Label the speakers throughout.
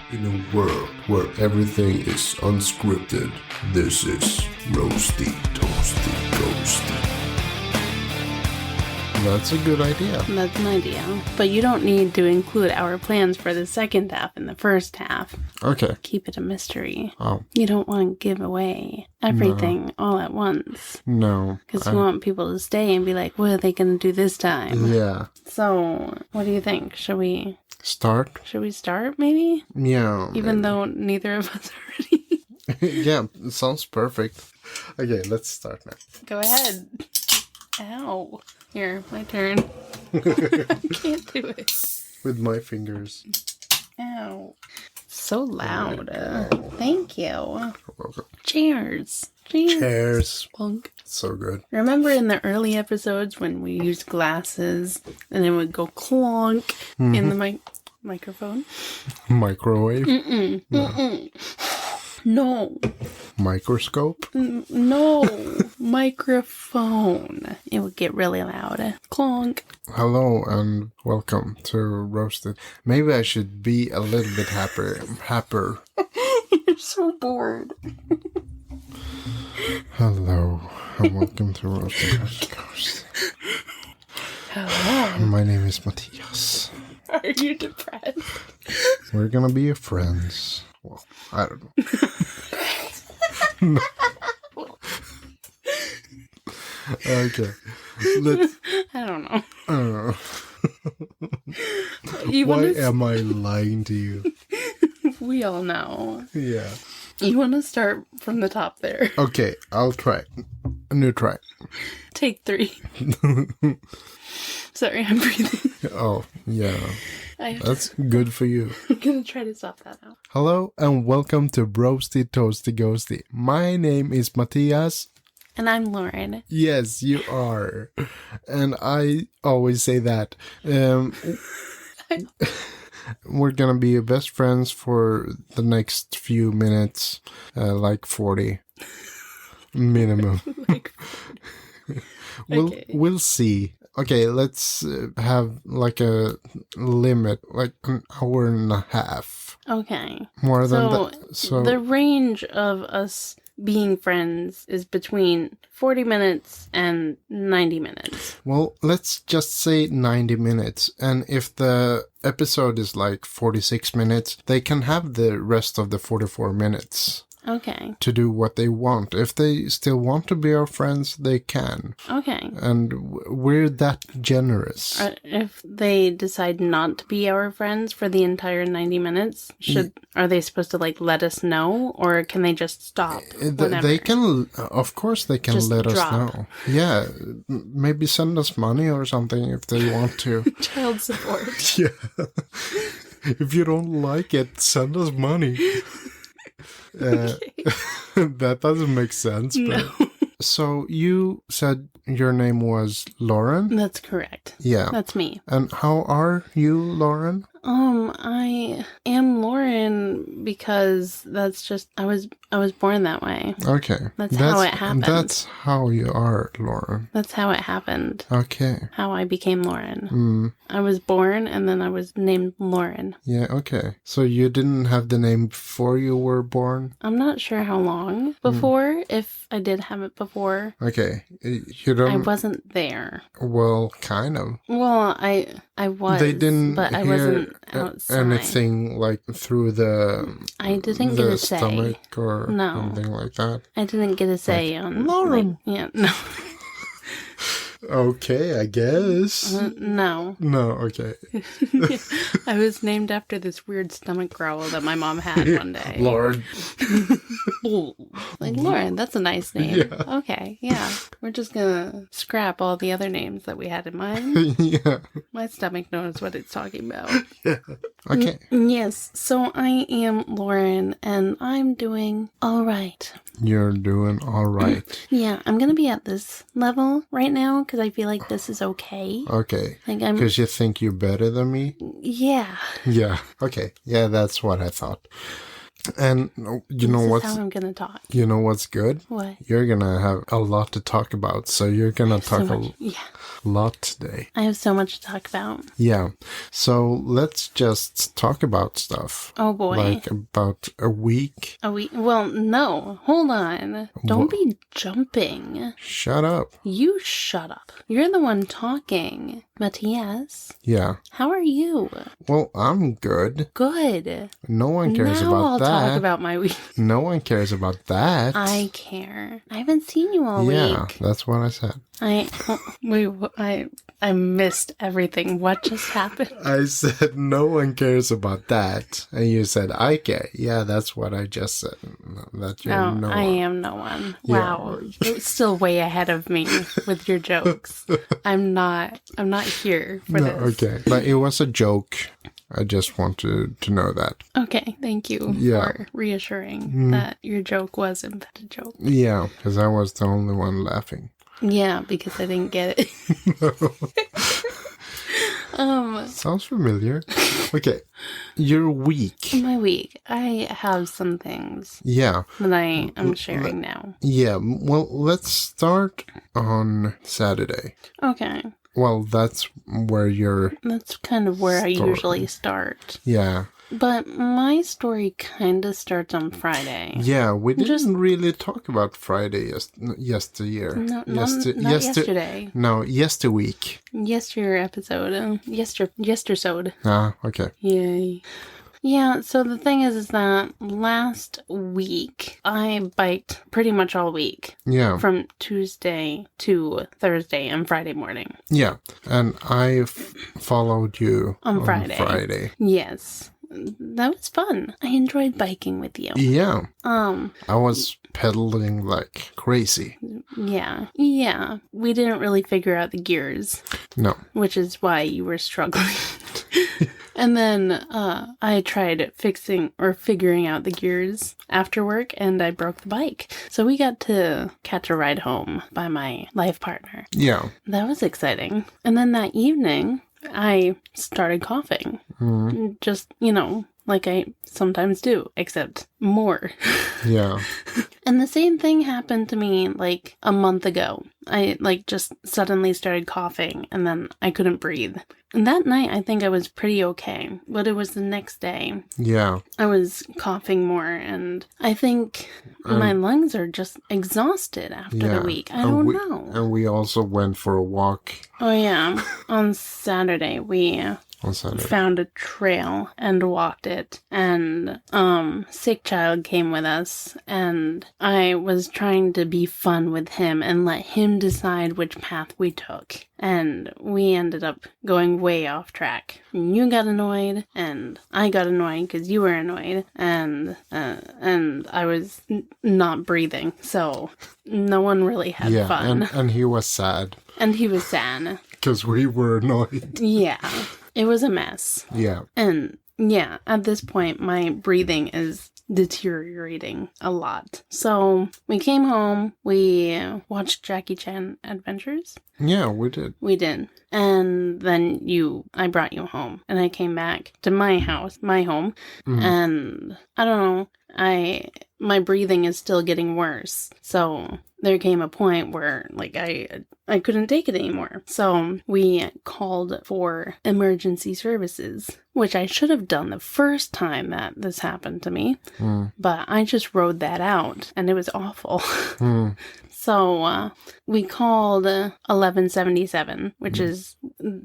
Speaker 1: In a world where everything is unscripted, this is Roasty, Toasty, Ghosty. That's a good idea.
Speaker 2: That's an idea. But you don't need to include our plans for the second half in the first half.
Speaker 1: Okay.
Speaker 2: Keep it a mystery.
Speaker 1: Oh.
Speaker 2: You don't want to give away everything all at once.
Speaker 1: No.
Speaker 2: Because you want people to stay and be like, what are they going to do this time?
Speaker 1: Yeah.
Speaker 2: So, what do you think? Should we
Speaker 1: start, maybe?
Speaker 2: Yeah. Even
Speaker 1: maybe.
Speaker 2: though neither of us are ready.
Speaker 1: Yeah, it sounds perfect. Okay, let's start now.
Speaker 2: Go ahead. Ow. Here, my turn. I can't do it.
Speaker 1: With my fingers.
Speaker 2: Ow. So loud. Thank you.
Speaker 1: You're welcome.
Speaker 2: Cheers.
Speaker 1: Cheers.
Speaker 2: Plunk.
Speaker 1: So good.
Speaker 2: Remember in the early episodes when we used glasses and it would go clonk in the microphone?
Speaker 1: Microwave?
Speaker 2: Mm-mm. No.
Speaker 1: Microscope?
Speaker 2: No. Microphone. It would get really loud. Clonk.
Speaker 1: Hello and welcome to Roasted. Maybe I should be a little bit happier.
Speaker 2: You're so bored.
Speaker 1: Hello and welcome to Roasted.
Speaker 2: Hello.
Speaker 1: My name is Mattias.
Speaker 2: Are you depressed?
Speaker 1: We're gonna be friends. Well, I don't know. Okay.
Speaker 2: I don't know.
Speaker 1: Why am I lying to you?
Speaker 2: We all know.
Speaker 1: Yeah.
Speaker 2: You want to start from the top there.
Speaker 1: Okay, I'll try. A new try.
Speaker 2: Take 3. Sorry, I'm breathing.
Speaker 1: Oh, yeah. That's good for you.
Speaker 2: I'm going to try to stop that now.
Speaker 1: Hello and welcome to Roasty Toasty Ghosty. My name is Mattias.
Speaker 2: And I'm Lauren.
Speaker 1: Yes, you are. And I always say that. We're gonna be best friends for the next few minutes, like 40 minimum. We'll see. Okay, let's have like a limit, like an hour and a half.
Speaker 2: Okay.
Speaker 1: More than that.
Speaker 2: So the range of us being friends is between 40 minutes and 90 minutes.
Speaker 1: Well, let's just say 90 minutes. And if the episode is like 46 minutes, they can have the rest of the 44 minutes.
Speaker 2: Okay.
Speaker 1: To do what they want. If they still want to be our friends, they can.
Speaker 2: Okay.
Speaker 1: And we're that generous.
Speaker 2: If they decide not to be our friends for the entire 90 minutes, are they supposed to like let us know, or can they just stop whenever?
Speaker 1: They can, of course they can just let us know. Yeah, maybe send us money or something if they want to.
Speaker 2: Child support.
Speaker 1: Yeah. If you don't like it, send us money. That doesn't make sense.
Speaker 2: No.
Speaker 1: But... So you said your name was Lauren?
Speaker 2: That's correct.
Speaker 1: Yeah.
Speaker 2: That's me.
Speaker 1: And how are you, Lauren?
Speaker 2: I am Lauren because that's just I was born that way.
Speaker 1: Okay.
Speaker 2: That's how it happened.
Speaker 1: That's how you are, Lauren.
Speaker 2: That's how it happened.
Speaker 1: Okay.
Speaker 2: How I became Lauren. I was born and then I was named Lauren.
Speaker 1: Yeah, okay. So you didn't have the name before you were born?
Speaker 2: I'm not sure how long before, if I did have it before.
Speaker 1: Okay. You don't...
Speaker 2: I wasn't there.
Speaker 1: Well, kind of.
Speaker 2: Well, I was.
Speaker 1: They didn't
Speaker 2: but I wasn't outside.
Speaker 1: Anything like through the...
Speaker 2: I didn't get a say.
Speaker 1: Stomach or something like that?
Speaker 2: I didn't get a say on...
Speaker 1: Lauren!
Speaker 2: Yeah, no.
Speaker 1: Okay, I guess.
Speaker 2: No.
Speaker 1: No, okay.
Speaker 2: I was named after this weird stomach growl that my mom had one day.
Speaker 1: Lauren.
Speaker 2: Like, Lauren, that's a nice name.
Speaker 1: Yeah.
Speaker 2: Okay, yeah. We're just gonna scrap all the other names that we had in mind.
Speaker 1: Yeah.
Speaker 2: My stomach knows what it's talking about.
Speaker 1: Yeah. Okay.
Speaker 2: Yes, so I am Lauren, and I'm doing all right.
Speaker 1: You're doing all right.
Speaker 2: Yeah, I'm gonna be at this level right now because I feel like this is okay.
Speaker 1: Okay.
Speaker 2: Like
Speaker 1: because you think you're better than me?
Speaker 2: Yeah.
Speaker 1: Yeah. Okay. Yeah, that's what I thought. And you know
Speaker 2: This is how I'm gonna talk.
Speaker 1: You know what's good?
Speaker 2: What?
Speaker 1: You're gonna have a lot to talk about, so you're gonna talk a lot today.
Speaker 2: I have so much to talk about.
Speaker 1: Yeah. So let's just talk about stuff.
Speaker 2: Oh boy.
Speaker 1: Like about a week.
Speaker 2: A week? Well, no. Hold on. Don't be jumping.
Speaker 1: Shut up.
Speaker 2: You shut up. You're the one talking. Mattias.
Speaker 1: Yeah.
Speaker 2: How are you?
Speaker 1: Well, I'm good.
Speaker 2: Good.
Speaker 1: No one cares
Speaker 2: now
Speaker 1: about
Speaker 2: I'll
Speaker 1: that.
Speaker 2: Talk about my week.
Speaker 1: No one cares about that.
Speaker 2: I care. I haven't seen you all
Speaker 1: Yeah,
Speaker 2: week.
Speaker 1: that's what I said.
Speaker 2: I missed everything. What just happened?
Speaker 1: I said no one cares about that, and you said I care. Yeah, that's what I just said. That you're no
Speaker 2: I
Speaker 1: one.
Speaker 2: am no one.
Speaker 1: Yeah.
Speaker 2: Wow, you're still way ahead of me with your jokes. I'm not here for this.
Speaker 1: Okay, but it was a joke. I just wanted to know that.
Speaker 2: Okay, thank you for reassuring that your joke was in fact a joke.
Speaker 1: Yeah, because I was the only one laughing.
Speaker 2: Yeah, because I didn't get it.
Speaker 1: Sounds familiar. Okay, your week.
Speaker 2: My week. I have some things.
Speaker 1: Yeah.
Speaker 2: That I am sharing now.
Speaker 1: Yeah, well, let's start on Saturday.
Speaker 2: Okay.
Speaker 1: Well, that's where you're...
Speaker 2: That's kind of where I usually start.
Speaker 1: Yeah.
Speaker 2: But my story kind of starts on Friday.
Speaker 1: Yeah, we didn't really talk about Friday yesteryear.
Speaker 2: No, not yesterday.
Speaker 1: No, yesterweek.
Speaker 2: Yester episode. Yestersode.
Speaker 1: Ah, okay.
Speaker 2: Yay. Yeah, so the thing is that last week, I biked pretty much all week.
Speaker 1: Yeah.
Speaker 2: From Tuesday to Thursday and Friday morning.
Speaker 1: Yeah, and I followed you
Speaker 2: on Friday. Yes. That was fun. I enjoyed biking with you.
Speaker 1: Yeah. I was pedaling like crazy.
Speaker 2: Yeah. Yeah. We didn't really figure out the gears.
Speaker 1: No.
Speaker 2: Which is why you were struggling. And then I tried figuring out the gears after work, and I broke the bike. So we got to catch a ride home by my life partner.
Speaker 1: Yeah.
Speaker 2: That was exciting. And then that evening, I started coughing. Just, like I sometimes do, except more.
Speaker 1: Yeah.
Speaker 2: And the same thing happened to me like a month ago. I just suddenly started coughing and then I couldn't breathe. And that night I think I was pretty okay, but it was the next day.
Speaker 1: Yeah.
Speaker 2: I was coughing more and I think my lungs are just exhausted after the week. I don't know.
Speaker 1: And we also went for a walk.
Speaker 2: Oh yeah. On Saturday we found a trail and walked it, and sick child came with us, and I was trying to be fun with him and let him decide which path we took, and we ended up going way off track. You got annoyed, and I got annoyed because you were annoyed, and I was not breathing, so no one really had fun.
Speaker 1: And he was sad.
Speaker 2: And he was sad.
Speaker 1: Because we were annoyed.
Speaker 2: Yeah. It was a mess.
Speaker 1: Yeah.
Speaker 2: And yeah, at this point, my breathing is deteriorating a lot. So we came home, we watched Jackie Chan Adventures.
Speaker 1: Yeah, we did.
Speaker 2: We did. And then I brought you home, and I came back to my house, my home, and I don't know, my breathing is still getting worse. So there came a point where I couldn't take it anymore. So we called for emergency services, which I should have done the first time that this happened to me. But I just rode that out, and it was awful. So we called 1177, which is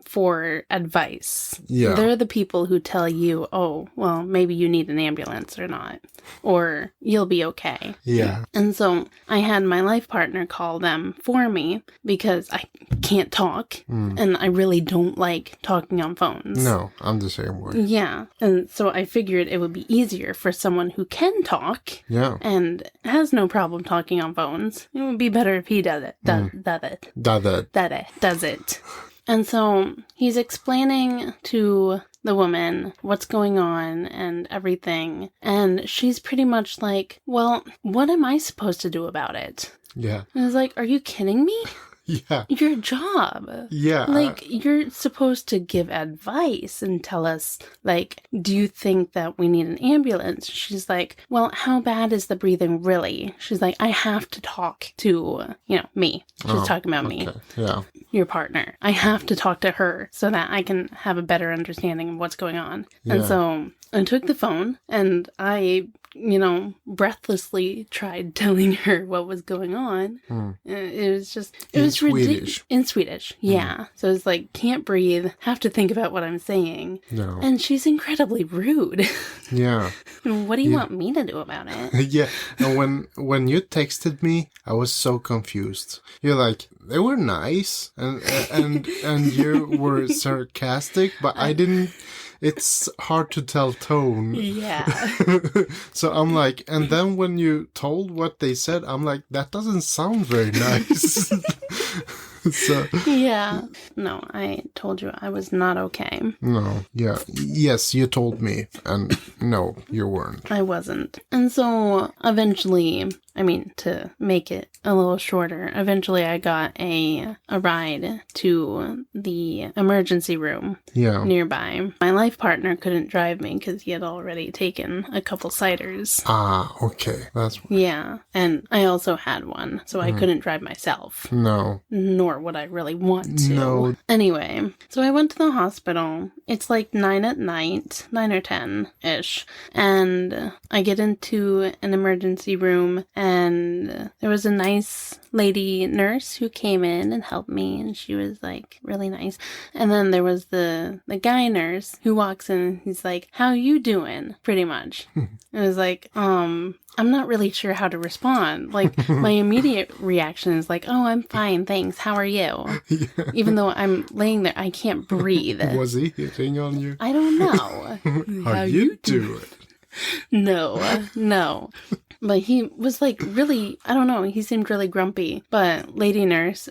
Speaker 2: for advice.
Speaker 1: Yeah.
Speaker 2: They're the people who tell you, oh, well, maybe you need an ambulance or not, or you'll be okay.
Speaker 1: Yeah.
Speaker 2: And so I had my life partner call them for me because I can't talk, and I really don't like talking on phones.
Speaker 1: No, I'm the same way.
Speaker 2: Yeah. And so I figured it would be easier for someone who can talk and has no problem talking on phones. It would be better if he does it. Does it. And so he's explaining to the woman what's going on and everything. And she's pretty much like, well, what am I supposed to do about it?
Speaker 1: Yeah.
Speaker 2: And I was like, are you kidding me?
Speaker 1: Yeah.
Speaker 2: your job.
Speaker 1: Yeah.
Speaker 2: Like, you're supposed to give advice and tell us, like, do you think that we need an ambulance? She's like, well, how bad is the breathing really? She's like, I have to talk to, me. She's talking about me.
Speaker 1: Yeah.
Speaker 2: Your partner. I have to talk to her so that I can have a better understanding of what's going on. Yeah. And so I took the phone and I, breathlessly tried telling her what was going on. It was just, it was ridiculous. In Swedish, yeah. So it's like, can't breathe, have to think about what I'm saying.
Speaker 1: No.
Speaker 2: And she's incredibly rude.
Speaker 1: Yeah.
Speaker 2: What do you want me to do about it?
Speaker 1: Yeah. And when you texted me, I was so confused. You're like, they were nice and you were sarcastic, but I didn't. It's hard to tell tone.
Speaker 2: Yeah.
Speaker 1: So I'm like, and then when you told what they said, I'm like, that doesn't sound very nice. So
Speaker 2: yeah. No, I told you I was not okay.
Speaker 1: No. Yeah. Yes, you told me. And no, you weren't.
Speaker 2: I wasn't. And so eventually, to make it a little shorter, eventually I got a ride to the emergency room nearby. My life partner couldn't drive me because he had already taken a couple ciders.
Speaker 1: Ah, okay. That's why.
Speaker 2: Yeah. And I also had one, so I couldn't drive myself.
Speaker 1: No.
Speaker 2: Nor would I really want to.
Speaker 1: No.
Speaker 2: Anyway, so I went to the hospital. It's like 9 at night, 9 or 10-ish. And I get into an emergency room and there was a nice lady nurse who came in and helped me, and she was like really nice. And then there was the guy nurse who walks in and he's like, how you doing? Pretty much. It was like, I'm not really sure how to respond. Like, my immediate reaction is like, oh, I'm fine, thanks. How are you? Yeah. Even though I'm laying there, I can't breathe.
Speaker 1: Was he hitting on you?
Speaker 2: I don't know.
Speaker 1: How you do it?
Speaker 2: No. But he was like really, I don't know, he seemed really grumpy. But lady nurse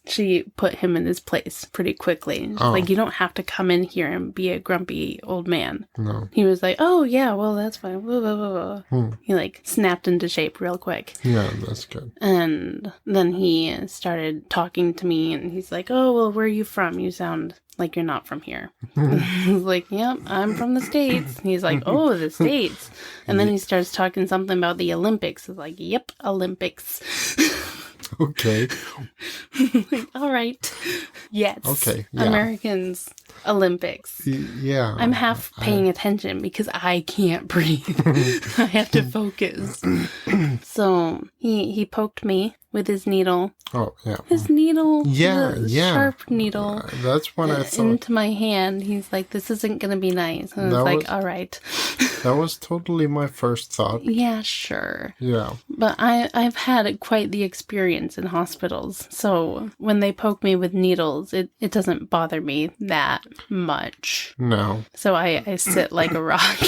Speaker 2: she put him in his place pretty quickly. She's like, you don't have to come in here and be a grumpy old man.
Speaker 1: No.
Speaker 2: He was like, oh yeah, well that's fine. Blah, blah, blah, blah. He like snapped into shape real quick.
Speaker 1: Yeah, that's good.
Speaker 2: And then he started talking to me and he's like, oh, well, where are you from? You sound like you're not from here. I was like, yep, I'm from the States. And he's like, oh, the States. And then he starts talking something about the Olympics. I was like, yep, Olympics.
Speaker 1: Okay.
Speaker 2: Like, all right. Yes.
Speaker 1: Okay. Yeah.
Speaker 2: Americans, Olympics.
Speaker 1: Yeah.
Speaker 2: I'm half paying attention because I can't breathe. I have to focus. So he poked me with his needle.
Speaker 1: Oh, yeah.
Speaker 2: His needle.
Speaker 1: Yeah.
Speaker 2: Sharp needle.
Speaker 1: That's when I thought.
Speaker 2: Into my hand. He's like, this isn't going to be nice. And I was like, all right.
Speaker 1: That was totally my first thought.
Speaker 2: Yeah, sure.
Speaker 1: Yeah.
Speaker 2: But I've had quite the experience in hospitals. So when they poke me with needles, it doesn't bother me that much.
Speaker 1: No.
Speaker 2: So I sit like a rock.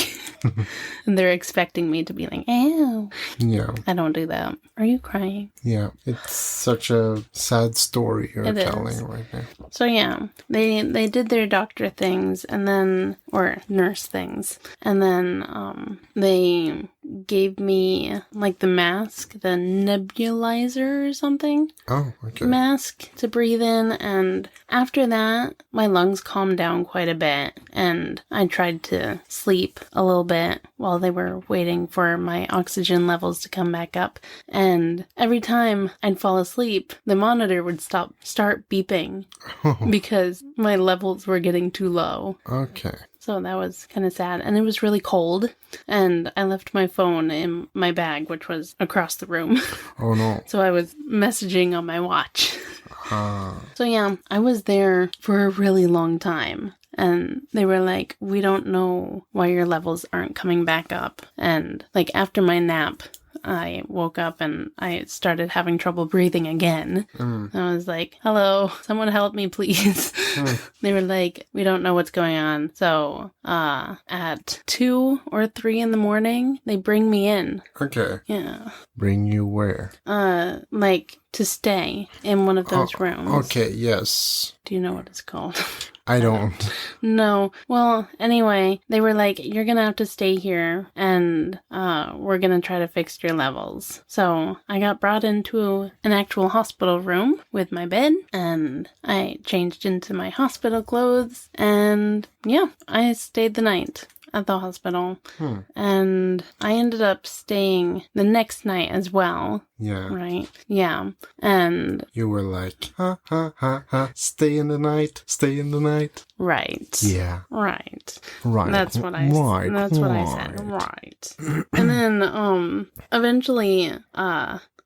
Speaker 2: And they're expecting me to be like, ew.
Speaker 1: Yeah.
Speaker 2: I don't do that. Are you crying?
Speaker 1: Yeah. It's such a sad story you're telling right now.
Speaker 2: So yeah, they did their doctor things and then, or nurse things. And then they gave me like the mask, the nebulizer or something.
Speaker 1: Oh, okay.
Speaker 2: Mask to breathe in. And after that, my lungs calmed down quite a bit. And I tried to sleep a little bit while they were waiting for my oxygen levels to come back up. And every time I'd fall asleep, the monitor would start beeping because my levels were getting too low.
Speaker 1: Okay.
Speaker 2: So that was kind of sad. And it was really cold. And I left my phone in my bag, which was across the room.
Speaker 1: Oh, no.
Speaker 2: So I was messaging on my watch. So yeah, I was there for a really long time. And they were like, we don't know why your levels aren't coming back up. And like after my nap, I woke up and I started having trouble breathing again. I was like, hello, someone help me, please. They were like, we don't know what's going on. So at 2 or 3 in the morning, they bring me in.
Speaker 1: Okay.
Speaker 2: Yeah.
Speaker 1: Bring you where?
Speaker 2: Like to stay in one of those rooms.
Speaker 1: Okay, yes.
Speaker 2: Do you know what it's called?
Speaker 1: I don't.
Speaker 2: No. Well, anyway, they were like, you're gonna have to stay here and we're gonna try to fix your levels. So I got brought into an actual hospital room with my bed and I changed into my hospital clothes and yeah, I stayed the night at the hospital. And I ended up staying the next night as well.
Speaker 1: Yeah.
Speaker 2: Right? Yeah. And
Speaker 1: you were like, stay in the night, stay in the night.
Speaker 2: Right.
Speaker 1: Yeah.
Speaker 2: Right.
Speaker 1: Right.
Speaker 2: That's what I said. Right. And then eventually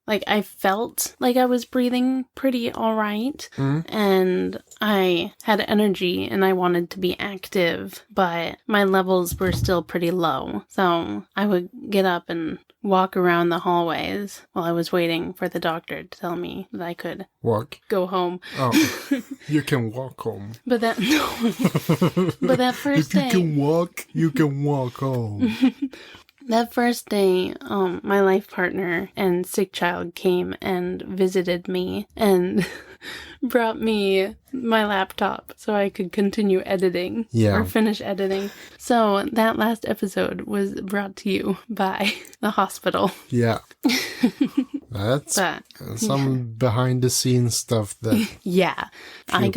Speaker 2: like I felt like I was breathing pretty all right and I had energy and I wanted to be active, but my levels were still pretty low. So I would get up and walk around the hallways while I was waiting for the doctor to tell me that I could go home.
Speaker 1: Oh, you can walk home.
Speaker 2: But that first day,
Speaker 1: if you can walk, you can walk home.
Speaker 2: That first day, my life partner and sick child came and visited me and brought me my laptop so I could continue editing or finish editing. So that last episode was brought to you by the hospital.
Speaker 1: Yeah. That's some behind the scenes stuff that
Speaker 2: I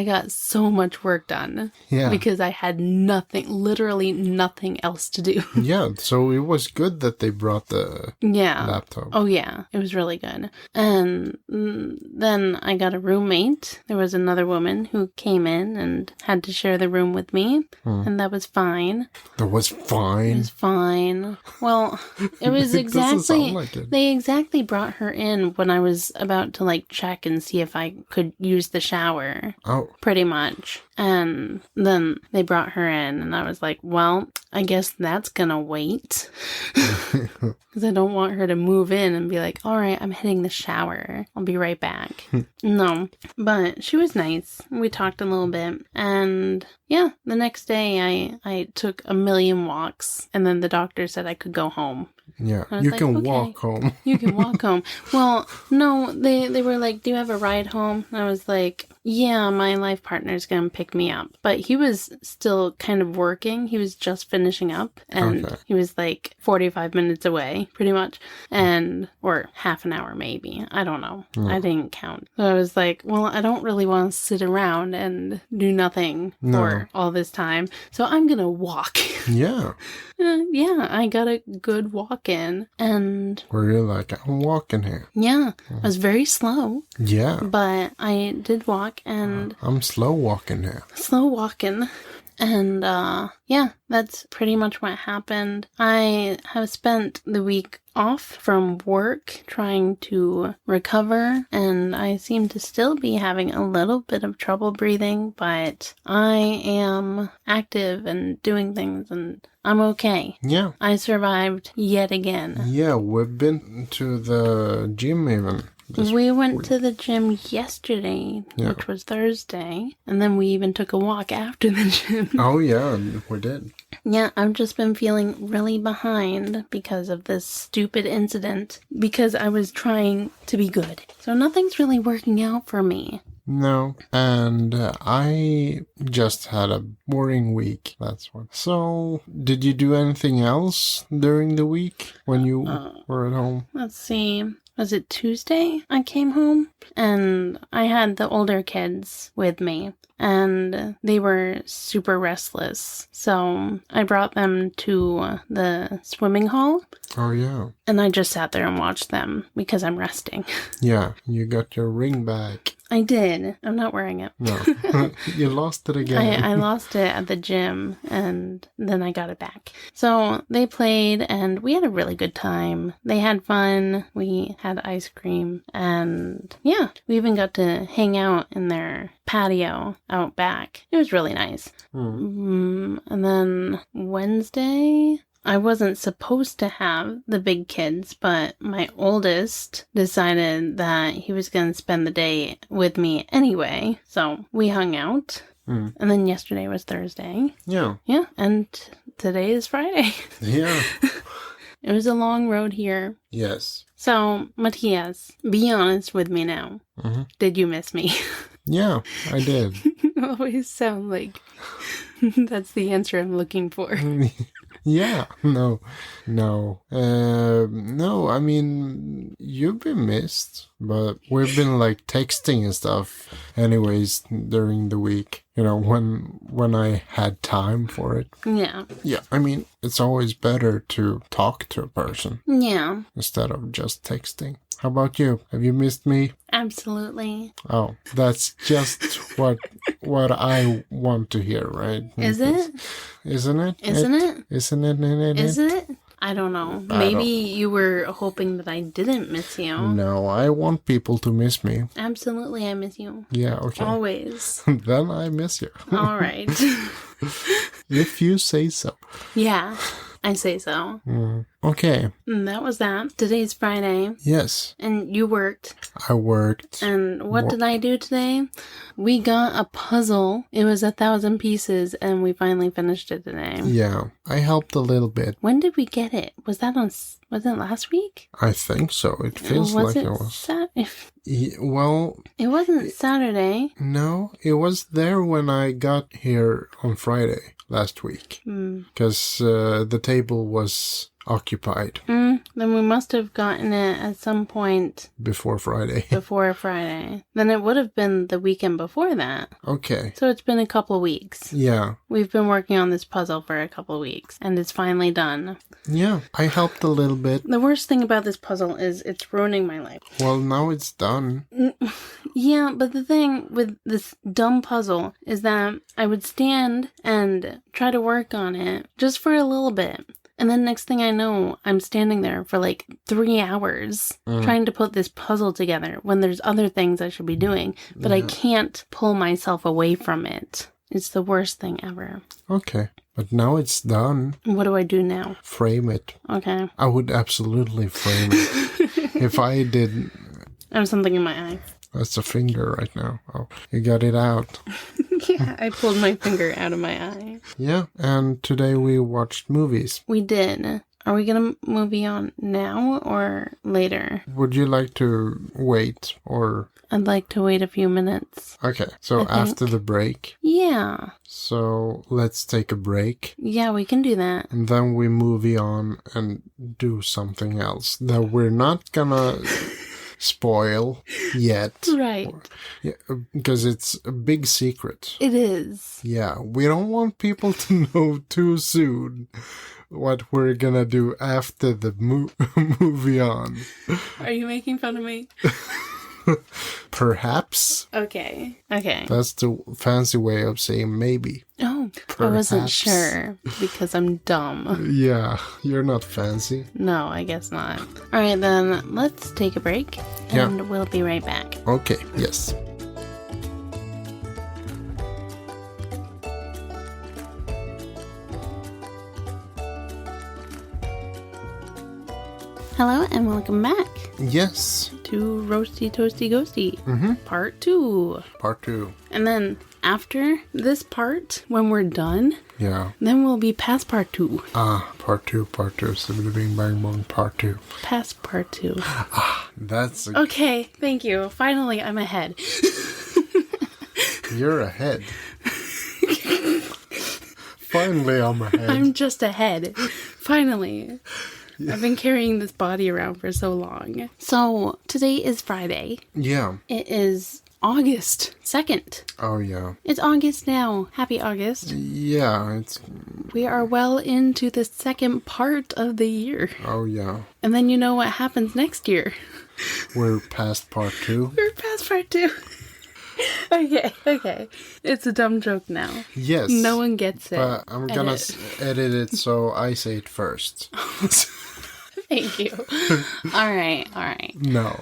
Speaker 2: got so much work done because I had literally nothing else to do.
Speaker 1: Yeah, so it was good that they brought the laptop.
Speaker 2: Oh yeah, it was really good. And then I got a roommate. There was another woman who came in and had to share the room with me, and that was fine.
Speaker 1: That was fine?
Speaker 2: It was fine. Well, it was exactly...
Speaker 1: like it.
Speaker 2: They exactly brought her in when I was about to, like, check and see if I could use the shower.
Speaker 1: Oh.
Speaker 2: Pretty much. And then they brought her in, and I was like, well, I guess that's gonna wait. Because I don't want her to move in and be like, all right, I'm hitting the shower. I'll be right back. No. But she was nice. We talked a little bit. And yeah, the next day I took a million walks, and then the doctor said I could go home.
Speaker 1: Yeah, you can walk home.
Speaker 2: You can walk home. Well, no, they were like, do you have a ride home? And I was like, yeah, my life partner's going to pick me up. But he was still kind of working. He was just finishing up. And he was like 45 minutes away, pretty much. Or half an hour maybe. I don't know. I didn't count. So I was like, well, I don't really want to sit around and do nothing for all this time. So I'm going to walk.
Speaker 1: Yeah.
Speaker 2: Yeah, I got a good walk in. And
Speaker 1: were you like, I'm walking here?
Speaker 2: Yeah, I was very slow.
Speaker 1: Yeah.
Speaker 2: But I did walk and...
Speaker 1: I'm slow walking here.
Speaker 2: Slow walking. And, yeah, that's pretty much what happened. I have spent the week off from work trying to recover, and I seem to still be having a little bit of trouble breathing, but I am active and doing things, and I'm okay.
Speaker 1: Yeah.
Speaker 2: I survived yet again.
Speaker 1: Yeah, we've been to the gym even.
Speaker 2: We went to the gym yesterday, which was Thursday, and then we even took a walk after the gym.
Speaker 1: Oh, yeah, we did.
Speaker 2: Yeah, I've just been feeling really behind because of this stupid incident, because I was trying to be good. So nothing's really working out for me.
Speaker 1: No, and I just had a boring week, that's what. So, did you do anything else during the week when you were at home?
Speaker 2: Let's see. Was it Tuesday I came home? And I had the older kids with me. And they were super restless. So I brought them to the swimming hall.
Speaker 1: Oh, yeah.
Speaker 2: And I just sat there and watched them because I'm resting.
Speaker 1: Yeah, you got your ring back.
Speaker 2: I did. I'm not wearing it.
Speaker 1: No, you lost it again.
Speaker 2: I lost it at the gym, and then I got it back. So they played, and we had a really good time. They had fun. We had ice cream, and yeah, we even got to hang out in their patio out back. It was really nice. And then Wednesday, I wasn't supposed to have the big kids, but my oldest decided that he was going to spend the day with me anyway. So we hung out. And then yesterday was Thursday.
Speaker 1: Yeah.
Speaker 2: Yeah. And today is Friday.
Speaker 1: Yeah.
Speaker 2: It was a long road here.
Speaker 1: Yes.
Speaker 2: So, Mattias, be honest with me now. Did you miss me?
Speaker 1: Yeah, I did.
Speaker 2: You always sound like that's the answer I'm looking for.
Speaker 1: Yeah, no, I mean, you've been missed, but we've been like texting and stuff anyways during the week, you know, when I had time for it.
Speaker 2: Yeah.
Speaker 1: Yeah, I mean, it's always better to talk to a person.
Speaker 2: Yeah.
Speaker 1: Instead of just texting. How about you? Have you missed me?
Speaker 2: Absolutely.
Speaker 1: Oh, that's just what I want to hear, right?
Speaker 2: Is it?
Speaker 1: Isn't it?
Speaker 2: Isn't it?
Speaker 1: Isn't it?
Speaker 2: Is it? I don't know. Maybe you were hoping that I didn't miss you.
Speaker 1: No, I want people to miss me.
Speaker 2: Absolutely, I miss you.
Speaker 1: Yeah, okay.
Speaker 2: Always.
Speaker 1: Then I miss you.
Speaker 2: All right.
Speaker 1: If you say so.
Speaker 2: Yeah, I say so.
Speaker 1: Okay.
Speaker 2: And that was that. Today's Friday.
Speaker 1: Yes.
Speaker 2: And you worked.
Speaker 1: I worked.
Speaker 2: And what did I do today? We got a puzzle. It was 1,000 pieces, and we finally finished it today.
Speaker 1: Yeah, I helped a little bit.
Speaker 2: When did we get it? Was it last week?
Speaker 1: I think so. It feels like it was. Well,
Speaker 2: it wasn't Saturday.
Speaker 1: No, it was there when I got here on Friday last week. Because the table was occupied.
Speaker 2: Then we must have gotten it at some point
Speaker 1: before Friday.
Speaker 2: Then it would have been the weekend before that.
Speaker 1: Okay.
Speaker 2: So it's been a couple weeks.
Speaker 1: Yeah.
Speaker 2: We've been working on this puzzle for a couple weeks, and it's finally done.
Speaker 1: Yeah, I helped a little bit.
Speaker 2: The worst thing about this puzzle is it's ruining my life.
Speaker 1: Well, now it's done.
Speaker 2: Yeah, but the thing with this dumb puzzle is that I would stand and try to work on it just for a little bit. And then next thing I know, I'm standing there for like 3 hours trying to put this puzzle together when there's other things I should be doing. But I can't pull myself away from it. It's the worst thing ever.
Speaker 1: Okay. But now it's done.
Speaker 2: What do I do now?
Speaker 1: Frame it.
Speaker 2: Okay.
Speaker 1: I would absolutely frame it. If I did...
Speaker 2: I have something in my eye.
Speaker 1: That's a finger right now. Oh, you got it out.
Speaker 2: Yeah, I pulled my finger out of my eye.
Speaker 1: Yeah, and today we watched movies.
Speaker 2: We did. Are we going to movie on now or later?
Speaker 1: Would you like to wait or...
Speaker 2: I'd like to wait a few minutes.
Speaker 1: Okay, so after the break?
Speaker 2: Yeah.
Speaker 1: So let's take a break.
Speaker 2: Yeah, we can do that.
Speaker 1: And then we movie on and do something else that we're not gonna... spoil yet.
Speaker 2: Right.
Speaker 1: Yeah, because it's a big secret.
Speaker 2: It is.
Speaker 1: Yeah, we don't want people to know too soon what we're gonna do after the movie on.
Speaker 2: Are you making fun of me?
Speaker 1: Perhaps.
Speaker 2: Okay.
Speaker 1: That's the fancy way of saying maybe.
Speaker 2: Oh,
Speaker 1: perhaps.
Speaker 2: I wasn't sure because I'm dumb.
Speaker 1: Yeah, you're not fancy.
Speaker 2: No, I guess not. All right, then let's take a break and we'll be right back.
Speaker 1: Okay, yes.
Speaker 2: Hello and welcome back.
Speaker 1: Yes.
Speaker 2: To Roasty Toasty Ghosty. Part 2.
Speaker 1: Part 2.
Speaker 2: And then after this part, when we're done, then we'll be past part 2.
Speaker 1: Part 2. So bing bang bong, part 2.
Speaker 2: Past part 2.
Speaker 1: That's
Speaker 2: okay, thank you. Finally, I'm ahead.
Speaker 1: You're ahead. Finally, I'm ahead.
Speaker 2: I'm just ahead. Finally. Yeah. I've been carrying this body around for so long. So, today is Friday.
Speaker 1: Yeah.
Speaker 2: It is August 2nd.
Speaker 1: Oh, yeah.
Speaker 2: It's August now. Happy August.
Speaker 1: Yeah,
Speaker 2: We are well into the second part of the year.
Speaker 1: Oh, yeah.
Speaker 2: And then you know what happens next year.
Speaker 1: We're past part 2.
Speaker 2: We're past part 2. Okay. It's a dumb joke now.
Speaker 1: Yes.
Speaker 2: No one gets it.
Speaker 1: But I'm gonna edit it so I say it first.
Speaker 2: Thank you. All right.
Speaker 1: No.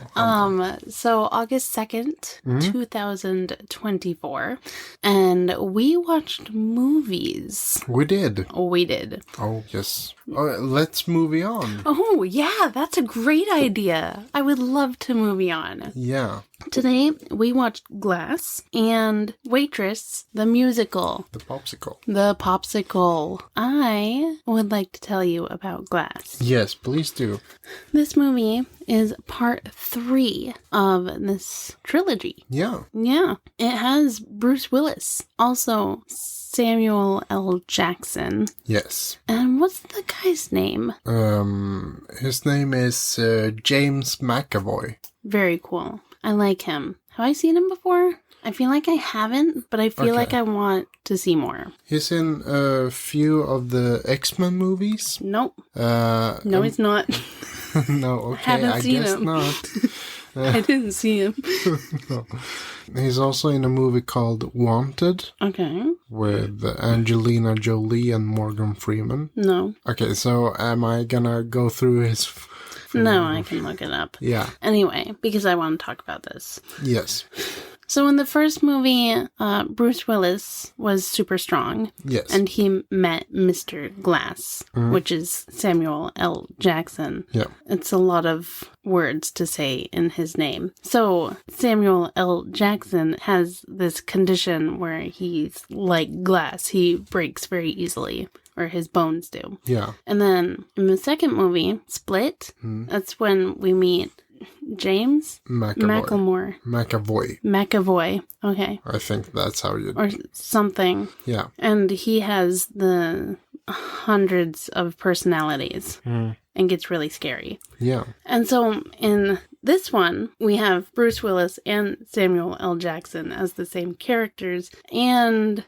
Speaker 2: So August 2nd, 2024, and we watched movies.
Speaker 1: We did.
Speaker 2: We did.
Speaker 1: Oh, yes. Let's movie on.
Speaker 2: Oh, yeah, that's a great idea. I would love to movie on.
Speaker 1: Yeah.
Speaker 2: Today, we watched Glass and Waitress, the musical.
Speaker 1: The popsicle.
Speaker 2: The popsicle. I would like to tell you about Glass.
Speaker 1: Yes, please do.
Speaker 2: This movie is part 3 of this trilogy.
Speaker 1: Yeah.
Speaker 2: Yeah. It has Bruce Willis, also Samuel L. Jackson.
Speaker 1: Yes.
Speaker 2: And what's the guy's name?
Speaker 1: His name is James McAvoy.
Speaker 2: Very cool. I like him. Have I seen him before? I feel like I haven't, but I feel like I want to see more.
Speaker 1: He's in a few of the X-Men movies.
Speaker 2: Nope. No, he's not.
Speaker 1: No, okay.
Speaker 2: Haven't seen
Speaker 1: guess
Speaker 2: him.
Speaker 1: Not.
Speaker 2: I didn't see him.
Speaker 1: No. He's also in a movie called Wanted.
Speaker 2: Okay.
Speaker 1: With Angelina Jolie and Morgan Freeman.
Speaker 2: No.
Speaker 1: Okay, so am I gonna go through his...
Speaker 2: No, I can look it up.
Speaker 1: Yeah.
Speaker 2: Anyway, because I want to talk about this.
Speaker 1: Yes.
Speaker 2: So in the first movie, Bruce Willis was super strong.
Speaker 1: Yes.
Speaker 2: And he met Mr. Glass, which is Samuel L. Jackson.
Speaker 1: Yeah.
Speaker 2: It's a lot of words to say in his name. So Samuel L. Jackson has this condition where he's like glass. He breaks very easily. Or his bones do.
Speaker 1: Yeah.
Speaker 2: And then in the second movie, Split, that's when we meet James
Speaker 1: McAvoy.
Speaker 2: McAvoy. Okay.
Speaker 1: I think that's how you...
Speaker 2: Or something.
Speaker 1: Yeah.
Speaker 2: And he has the hundreds of personalities and gets really scary.
Speaker 1: Yeah.
Speaker 2: And so in this one, we have Bruce Willis and Samuel L. Jackson as the same characters and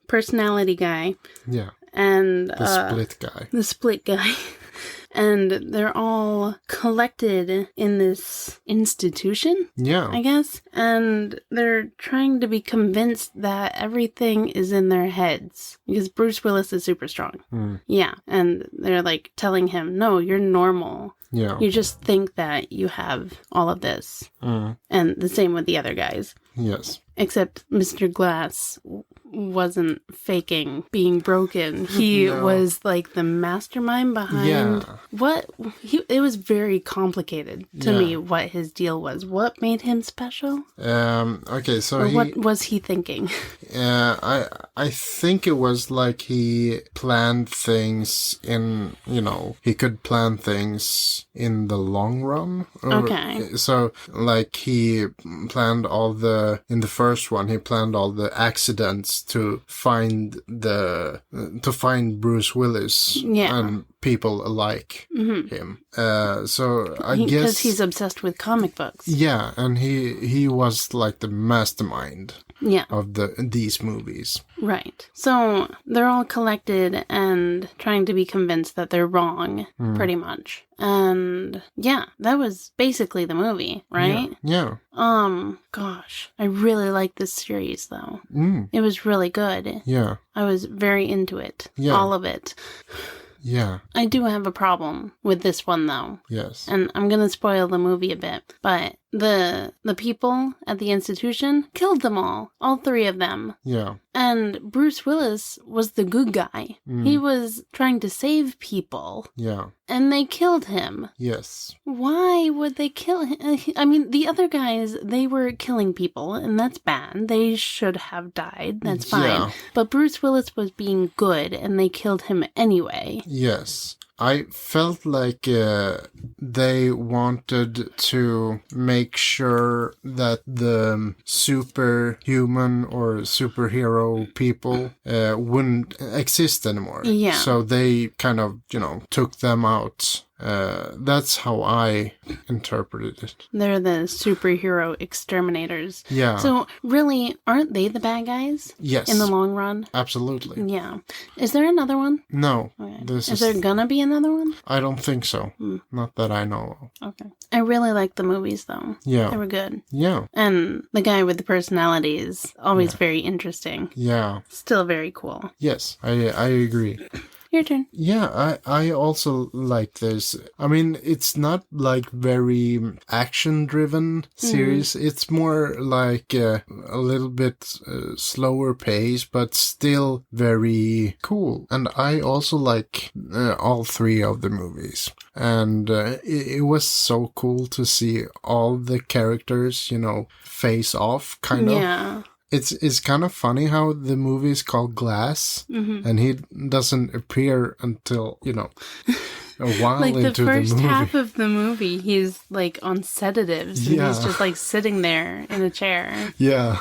Speaker 2: personality guy.
Speaker 1: Yeah.
Speaker 2: And
Speaker 1: the split guy.
Speaker 2: The split guy. And they're all collected in this institution,
Speaker 1: yeah,
Speaker 2: I guess. And they're trying to be convinced that everything is in their heads. Because Bruce Willis is super strong. Yeah. And they're like telling him, no, you're normal.
Speaker 1: Yeah.
Speaker 2: You just think that you have all of this. And the same with the other guys.
Speaker 1: Yes.
Speaker 2: Except Mr. Glass wasn't faking being broken. He was like the mastermind behind it was very complicated to me what his deal was. What made him special?
Speaker 1: Okay, so
Speaker 2: what was he thinking?
Speaker 1: I think it was like he planned things in, he could plan things in the long run.
Speaker 2: Okay.
Speaker 1: So like he planned in the first one, he planned all the accidents to find Bruce Willis and people like him. So I guess
Speaker 2: because he's obsessed with comic books.
Speaker 1: Yeah, and he was like the mastermind.
Speaker 2: Yeah.
Speaker 1: Of these movies.
Speaker 2: Right. So they're all collected and trying to be convinced that they're wrong, pretty much. And yeah, that was basically the movie, right?
Speaker 1: Yeah.
Speaker 2: Gosh, I really like this series though. It was really good.
Speaker 1: Yeah.
Speaker 2: I was very into it.
Speaker 1: Yeah.
Speaker 2: All of it.
Speaker 1: Yeah.
Speaker 2: I do have a problem with this one though.
Speaker 1: Yes.
Speaker 2: And I'm going to spoil the movie a bit, but the people at the institution killed them all 3 of them.
Speaker 1: Yeah.
Speaker 2: And Bruce Willis was the good guy. He was trying to save people.
Speaker 1: Yeah.
Speaker 2: And they killed him.
Speaker 1: Yes.
Speaker 2: Why would they kill him? I mean, the other guys, they were killing people, and that's bad. They should have died. That's fine.
Speaker 1: Yeah.
Speaker 2: But Bruce Willis was being good, and they killed him anyway.
Speaker 1: Yes. I felt like they wanted to make sure that the superhuman or superhero people wouldn't exist anymore.
Speaker 2: Yeah.
Speaker 1: So they kind of, took them out. That's how I interpreted it.
Speaker 2: They're the superhero exterminators.
Speaker 1: Yeah.
Speaker 2: So really, aren't they the bad guys?
Speaker 1: Yes.
Speaker 2: In the long run?
Speaker 1: Absolutely.
Speaker 2: Yeah. Is there another one?
Speaker 1: No.
Speaker 2: Okay. Is there gonna be another one?
Speaker 1: I don't think so. Not that I know of.
Speaker 2: Okay. I really like the movies though.
Speaker 1: Yeah.
Speaker 2: They were good.
Speaker 1: Yeah.
Speaker 2: And the guy with the personality is always very interesting.
Speaker 1: Yeah.
Speaker 2: Still very cool.
Speaker 1: Yes, I agree.
Speaker 2: Your turn.
Speaker 1: Yeah, I also like this. I mean, it's not like very action-driven series. It's more like a little bit slower pace, but still very cool. And I also like all three of the movies. And it was so cool to see all the characters, face off, kind of.
Speaker 2: Yeah.
Speaker 1: It's kind of funny how the movie is called Glass, and he doesn't appear until, a while
Speaker 2: like
Speaker 1: into
Speaker 2: the first
Speaker 1: movie.
Speaker 2: half of the movie, he's like on sedatives, and he's just like sitting there in a chair.
Speaker 1: Yeah.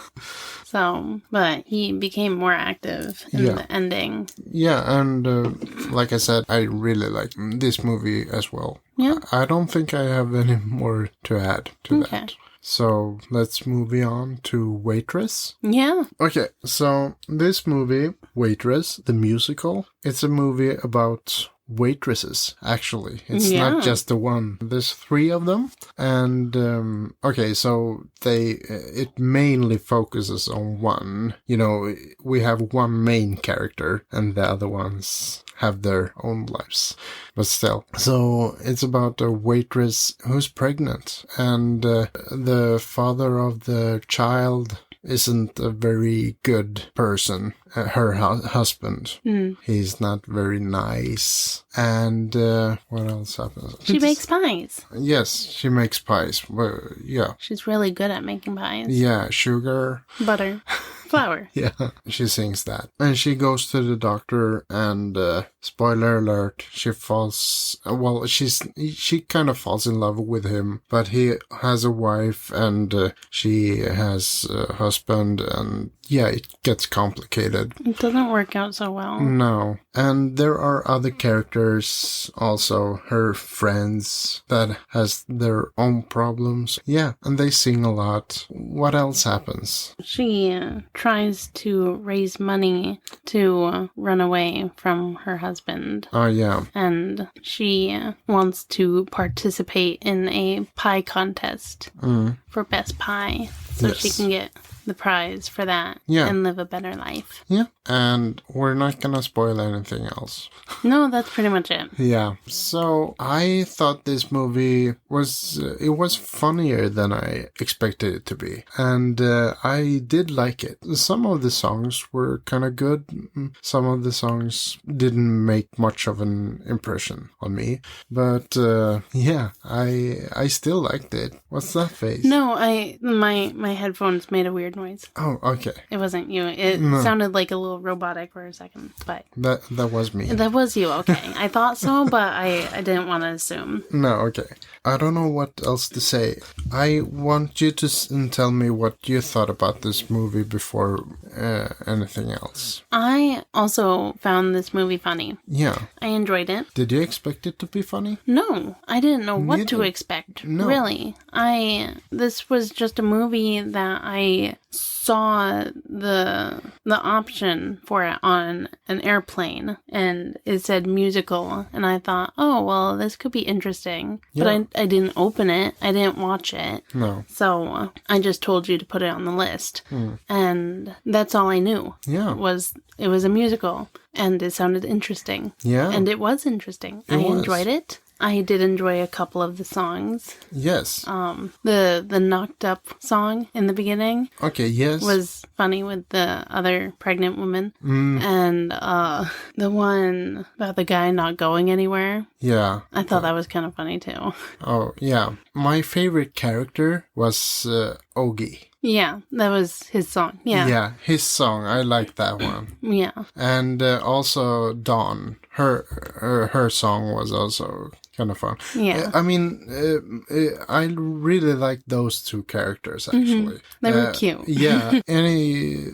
Speaker 2: So, but he became more active in the ending.
Speaker 1: Yeah, and like I said, I really like this movie as well.
Speaker 2: Yeah.
Speaker 1: I don't think I have any more to add to that. So let's move on to Waitress.
Speaker 2: Yeah.
Speaker 1: Okay, so this movie, Waitress, the musical, it's a movie about waitresses, actually. It's not just the one. There's 3 of them. And, okay, so it mainly focuses on one. We have one main character, and the other ones have their own lives. But still. So it's about a waitress who's pregnant, and the father of the child isn't a very good person. Her husband. He's not very nice. And what else happens?
Speaker 2: She makes pies.
Speaker 1: Yes, she makes pies. Well, yeah.
Speaker 2: She's really good at making pies.
Speaker 1: Yeah, sugar.
Speaker 2: Butter. Flour.
Speaker 1: Yeah, she sings that. And she goes to the doctor, and spoiler alert, she falls... Well, she kind of falls in love with him, but he has a wife, and she has a husband, and yeah, it gets complicated.
Speaker 2: It doesn't work out so well.
Speaker 1: No. And there are other characters, also her friends, that has their own problems. Yeah, and they sing a lot. What else happens?
Speaker 2: She tries to raise money to run away from her husband.
Speaker 1: Oh, yeah.
Speaker 2: And she wants to participate in a pie contest for best pie, so she can get the prize for that and live a better life.
Speaker 1: Yeah, and we're not gonna spoil anything else.
Speaker 2: No, that's pretty much it.
Speaker 1: Yeah, so I thought this movie was funnier than I expected it to be, and I did like it. Some of the songs were kind of good. Some of the songs didn't make much of an impression on me, but yeah, I still liked it. What's that face?
Speaker 2: No, my headphones made a weird noise.
Speaker 1: Oh, okay.
Speaker 2: It wasn't you. It sounded like a little robotic for a second, but
Speaker 1: that was me.
Speaker 2: That was you. Okay, I thought so, but I didn't want to assume.
Speaker 1: No, okay. I don't know what else to say. I want you to tell me what you thought about this movie before anything else.
Speaker 2: I also found this movie funny.
Speaker 1: Yeah.
Speaker 2: I enjoyed it.
Speaker 1: Did you expect it to be funny?
Speaker 2: No, I didn't know what to expect.
Speaker 1: No.
Speaker 2: Really. This was just a movie that I saw the option for it on an airplane, and it said musical, and I thought, oh, well, this could be interesting. Yeah. But I didn't open it. I didn't watch it.
Speaker 1: No.
Speaker 2: So I just told you to put it on the list. And that's all I knew.
Speaker 1: Yeah.
Speaker 2: It was a musical, and it sounded interesting.
Speaker 1: Yeah.
Speaker 2: And it was interesting. I enjoyed it. I did enjoy a couple of the songs.
Speaker 1: Yes.
Speaker 2: The knocked up song in the beginning.
Speaker 1: Okay, yes.
Speaker 2: Was funny with the other pregnant woman. And the one about the guy not going anywhere.
Speaker 1: Yeah.
Speaker 2: I thought that was kind of funny too.
Speaker 1: Oh, yeah. My favorite character was Ogie.
Speaker 2: Yeah, that was his song. Yeah.
Speaker 1: Yeah, his song. I like that one.
Speaker 2: Yeah.
Speaker 1: And also Dawn. Her song was also kind of fun.
Speaker 2: Yeah.
Speaker 1: I mean, I really like those two characters, actually.
Speaker 2: They were cute.
Speaker 1: Yeah. Any,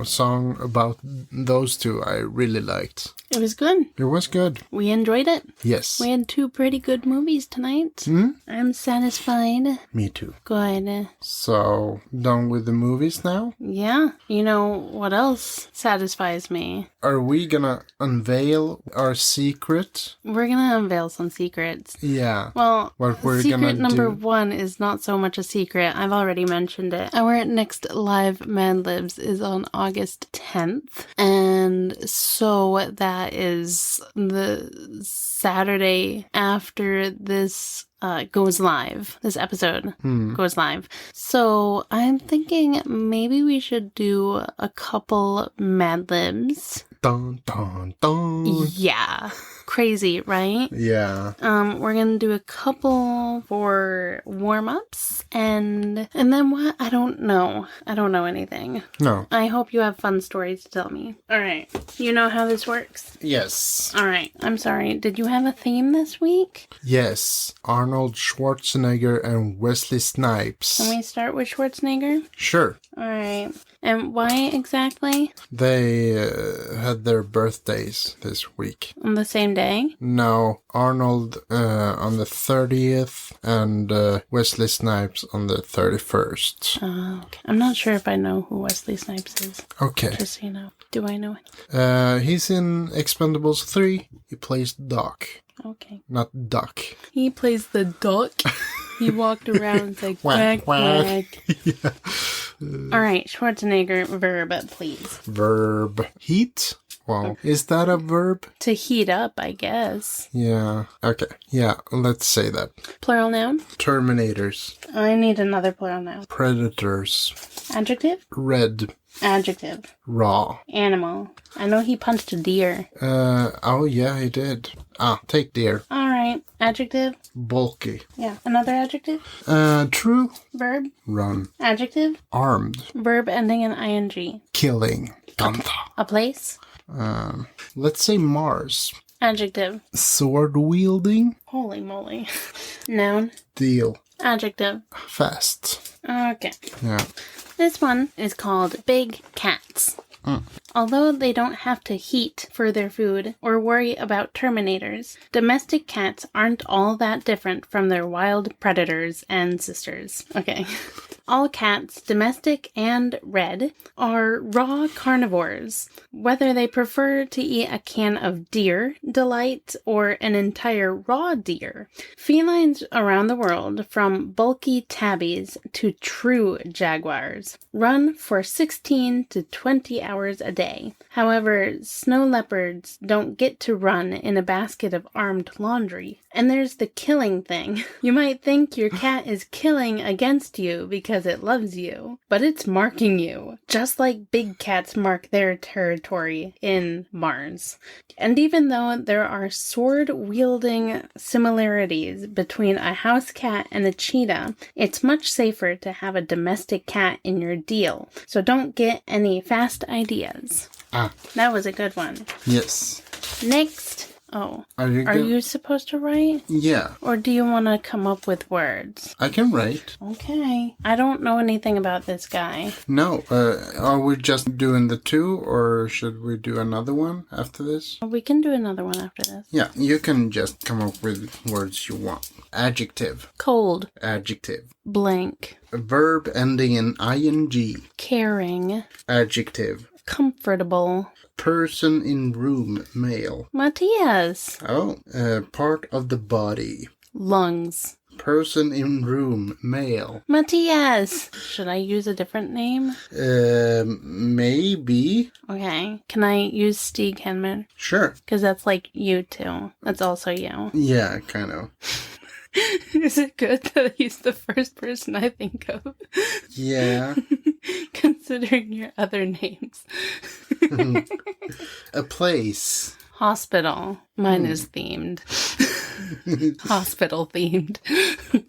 Speaker 1: song about those two I really liked.
Speaker 2: It was good.
Speaker 1: It was good.
Speaker 2: We enjoyed it.
Speaker 1: Yes.
Speaker 2: We had 2 pretty good movies tonight. I'm satisfied.
Speaker 1: Me too.
Speaker 2: Good.
Speaker 1: So, done with the movies now?
Speaker 2: Yeah. You know what else satisfies me?
Speaker 1: Are we gonna unveil our secret?
Speaker 2: We're gonna unveil some secrets.
Speaker 1: Yeah.
Speaker 2: Well,
Speaker 1: what we're
Speaker 2: secret
Speaker 1: gonna
Speaker 2: number
Speaker 1: do...
Speaker 2: 1 is not so much a secret. I've already mentioned it. Our next live Mad Libs is on August 10th. And so that that is the Saturday after this goes live. This episode goes live. So I'm thinking maybe we should do a couple Mad Libs.
Speaker 1: Dun, dun, dun.
Speaker 2: Yeah. Crazy, right?
Speaker 1: Yeah.
Speaker 2: We're gonna do a couple for warm-ups and then what? I don't know. I don't know anything.
Speaker 1: No.
Speaker 2: I hope you have fun stories to tell me. Alright. You know how this works?
Speaker 1: Yes.
Speaker 2: Alright. I'm sorry. Did you have a theme this week?
Speaker 1: Yes. Arnold Schwarzenegger and Wesley Snipes.
Speaker 2: Can we start with Schwarzenegger?
Speaker 1: Sure.
Speaker 2: Alright. And why exactly?
Speaker 1: They had their birthdays this week.
Speaker 2: On the same day?
Speaker 1: No, Arnold on the 30th and Wesley Snipes on the 31st.
Speaker 2: Okay. I'm not sure if I know who Wesley Snipes is.
Speaker 1: Okay.
Speaker 2: Just so you know. Do I know it?
Speaker 1: He's in Expendables 3. He plays Doc.
Speaker 2: Okay.
Speaker 1: Not Duck.
Speaker 2: He plays the duck. He walked around and said, quack, quack.
Speaker 1: Yeah.
Speaker 2: All right, Schwarzenegger, verb, please.
Speaker 1: Verb. Heat? Well, is that a verb?
Speaker 2: To heat up, I guess.
Speaker 1: Yeah. Okay. Yeah, let's say that.
Speaker 2: Plural noun?
Speaker 1: Terminators.
Speaker 2: I need another plural noun.
Speaker 1: Predators.
Speaker 2: Adjective?
Speaker 1: Red.
Speaker 2: Adjective.
Speaker 1: Raw.
Speaker 2: Animal. I know he punched a deer.
Speaker 1: Oh yeah, he did. Take deer.
Speaker 2: All right. Adjective?
Speaker 1: Bulky.
Speaker 2: Yeah. Another adjective?
Speaker 1: True.
Speaker 2: Verb?
Speaker 1: Run.
Speaker 2: Adjective?
Speaker 1: Armed.
Speaker 2: Verb ending in ing.
Speaker 1: Killing. Danta.
Speaker 2: A place?
Speaker 1: Let's say Mars.
Speaker 2: Adjective.
Speaker 1: Sword wielding.
Speaker 2: Holy moly. Noun?
Speaker 1: Deal.
Speaker 2: Adjective.
Speaker 1: Fast.
Speaker 2: Okay.
Speaker 1: Yeah.
Speaker 2: This one is called Big Cats. Although they don't have to heat for their food or worry about terminators, domestic cats aren't all that different from their wild predators and sisters. Okay. All cats, domestic and red, are raw carnivores. Whether they prefer to eat a can of deer delight or an entire raw deer, felines around the world, from bulky tabbies to true jaguars, run for 16 to 20 hours a day. However, snow leopards don't get to run in a basket of armed laundry. And there's the killing thing. You might think your cat is killing against you because it loves you, but it's marking you, just like big cats mark their territory in Mars. And even though there are sword-wielding similarities between a house cat and a cheetah, it's much safer to have a domestic cat in your deal, so don't get any fast ideas. That was a good one.
Speaker 1: Yes.
Speaker 2: Next. Oh.
Speaker 1: Are
Speaker 2: you supposed to write?
Speaker 1: Yeah.
Speaker 2: Or do you want to come up with words?
Speaker 1: I can write.
Speaker 2: Okay. I don't know anything about this guy.
Speaker 1: No. Are we just doing the two, or should we do another one after this?
Speaker 2: We can do another one after this.
Speaker 1: Yeah, you can just come up with words you want. Adjective.
Speaker 2: Cold.
Speaker 1: Adjective.
Speaker 2: Blank.
Speaker 1: A verb ending in ing.
Speaker 2: Caring.
Speaker 1: Adjective.
Speaker 2: Comfortable.
Speaker 1: Person in room, male.
Speaker 2: Mattias.
Speaker 1: Oh, part of the body.
Speaker 2: Lungs.
Speaker 1: Person in room, male.
Speaker 2: Mattias. Should I use a different name?
Speaker 1: Maybe.
Speaker 2: Okay. Can I use Stig Henman?
Speaker 1: Sure.
Speaker 2: Because that's like you too. That's also you.
Speaker 1: Yeah, kind of.
Speaker 2: Is it good that he's the first person I think of?
Speaker 1: Yeah.
Speaker 2: Considering your other names.
Speaker 1: A place.
Speaker 2: Hospital. Mine is themed. Hospital themed.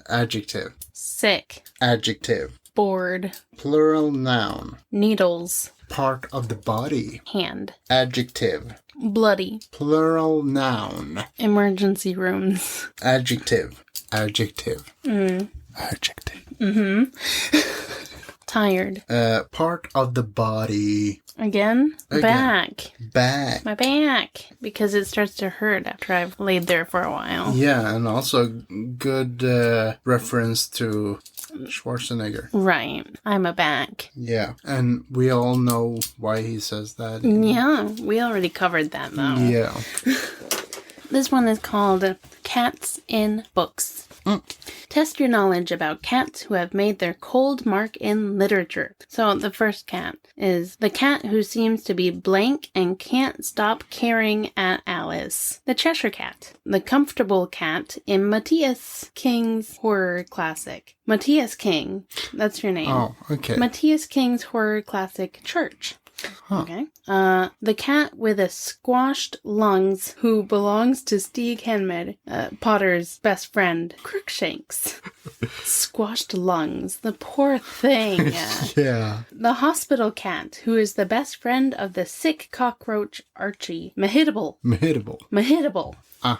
Speaker 1: Adjective.
Speaker 2: Sick.
Speaker 1: Adjective.
Speaker 2: Bored.
Speaker 1: Plural noun.
Speaker 2: Needles.
Speaker 1: Part of the body.
Speaker 2: Hand.
Speaker 1: Adjective.
Speaker 2: Bloody.
Speaker 1: Plural noun.
Speaker 2: Emergency rooms.
Speaker 1: Adjective. Adjective. Adjective.
Speaker 2: Tired.
Speaker 1: Part of the body.
Speaker 2: Again? Back.
Speaker 1: Back.
Speaker 2: My back. Because it starts to hurt after I've laid there for a while.
Speaker 1: Yeah, and also good reference to Schwarzenegger.
Speaker 2: Right. I'm a back.
Speaker 1: Yeah, and we all know why he says that.
Speaker 2: Yeah, we already covered that though.
Speaker 1: Yeah.
Speaker 2: This one is called Cats in Books. Test your knowledge about cats who have made their cold mark in literature. So the first cat is the cat who seems to be blank and can't stop caring at Alice. The Cheshire Cat. The comfortable cat in Mattias King's horror classic. Mattias King. That's your name.
Speaker 1: Oh, okay.
Speaker 2: Mattias King's horror classic Church.
Speaker 1: Huh.
Speaker 2: Okay. The cat with a squashed lungs who belongs to Stig Henmed, Potter's best friend, Crookshanks. Squashed lungs. The poor thing.
Speaker 1: Yeah.
Speaker 2: The hospital cat who is the best friend of the sick cockroach Archie. Mahitable.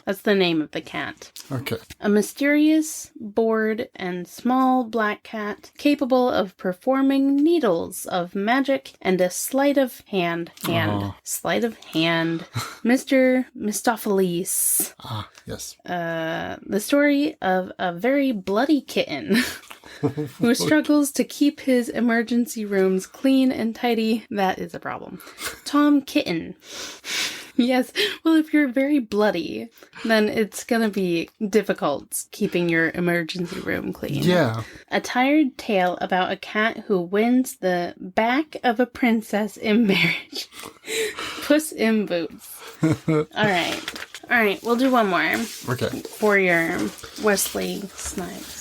Speaker 2: That's the name of the cat.
Speaker 1: Okay.
Speaker 2: A mysterious, bored, and small black cat capable of performing needles of magic and a sleight of hand. Sleight of hand. Mr. Mistopheles.
Speaker 1: Ah, yes.
Speaker 2: The story of a very bloody kitten who struggles to keep his emergency rooms clean and tidy. That is a problem. Tom Kitten. Yes, well, if you're very bloody, then it's gonna be difficult keeping your emergency room clean.
Speaker 1: Yeah.
Speaker 2: A tired tale about a cat who wins the back of a princess in marriage. Puss in Boots. Alright, we'll do one more.
Speaker 1: Okay.
Speaker 2: For your Wesley Snipes.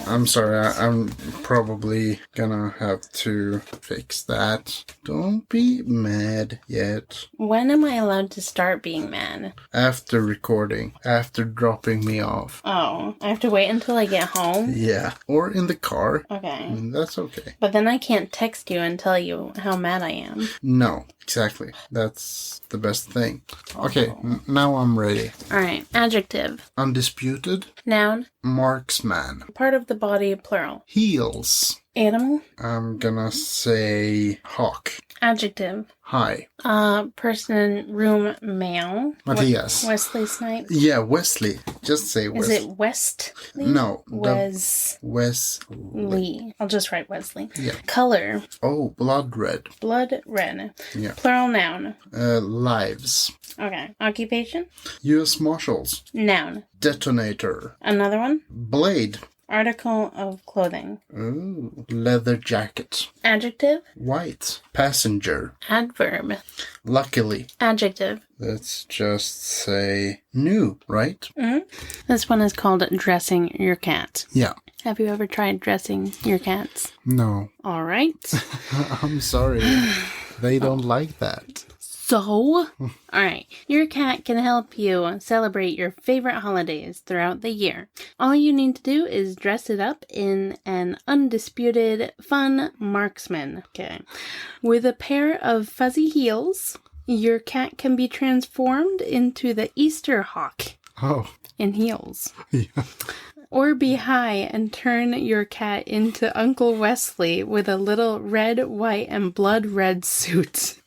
Speaker 1: I'm sorry, I'm probably gonna have to fix that. Don't be mad yet.
Speaker 2: When am I allowed to start being mad?
Speaker 1: After recording. After dropping me off.
Speaker 2: Oh, I have to wait until I get home?
Speaker 1: Yeah. Or in the car.
Speaker 2: Okay.
Speaker 1: That's okay.
Speaker 2: But then I can't text you and tell you how mad I am.
Speaker 1: No, exactly. That's the best thing. Okay, now I'm ready.
Speaker 2: Alright, adjective.
Speaker 1: Undisputed.
Speaker 2: Noun.
Speaker 1: Marksman.
Speaker 2: Part of the body, plural.
Speaker 1: Heels.
Speaker 2: Animal.
Speaker 1: I'm gonna say hawk.
Speaker 2: Adjective.
Speaker 1: Hi.
Speaker 2: Person, room, male.
Speaker 1: Mattias.
Speaker 2: Wesley Snipes.
Speaker 1: Yeah, Wesley. Just say Wesley.
Speaker 2: Is it Westley?
Speaker 1: No.
Speaker 2: Wesley. I'll just write Wesley.
Speaker 1: Yeah.
Speaker 2: Color.
Speaker 1: Oh, blood red.
Speaker 2: Blood red.
Speaker 1: Yeah.
Speaker 2: Plural noun.
Speaker 1: Lives.
Speaker 2: Okay. Occupation.
Speaker 1: U.S. Marshals.
Speaker 2: Noun.
Speaker 1: Detonator.
Speaker 2: Another one.
Speaker 1: Blade.
Speaker 2: Article of clothing.
Speaker 1: Ooh. Leather jacket.
Speaker 2: Adjective.
Speaker 1: White. Passenger.
Speaker 2: Adverb.
Speaker 1: Luckily.
Speaker 2: Adjective.
Speaker 1: Let's just say new, right?
Speaker 2: Mm-hmm. This one is called dressing your cat.
Speaker 1: Yeah.
Speaker 2: Have you ever tried dressing your cats?
Speaker 1: No.
Speaker 2: All right.
Speaker 1: I'm sorry. They don't like that.
Speaker 2: So, alright, your cat can help you celebrate your favorite holidays throughout the year. All you need to do is dress it up in an undisputed, fun marksman. Okay. With a pair of fuzzy heels, your cat can be transformed into the Easter hawk.
Speaker 1: Oh.
Speaker 2: In heels.
Speaker 1: Yeah.
Speaker 2: Or be high and turn your cat into Uncle Wesley with a little red, white, and blood red suit.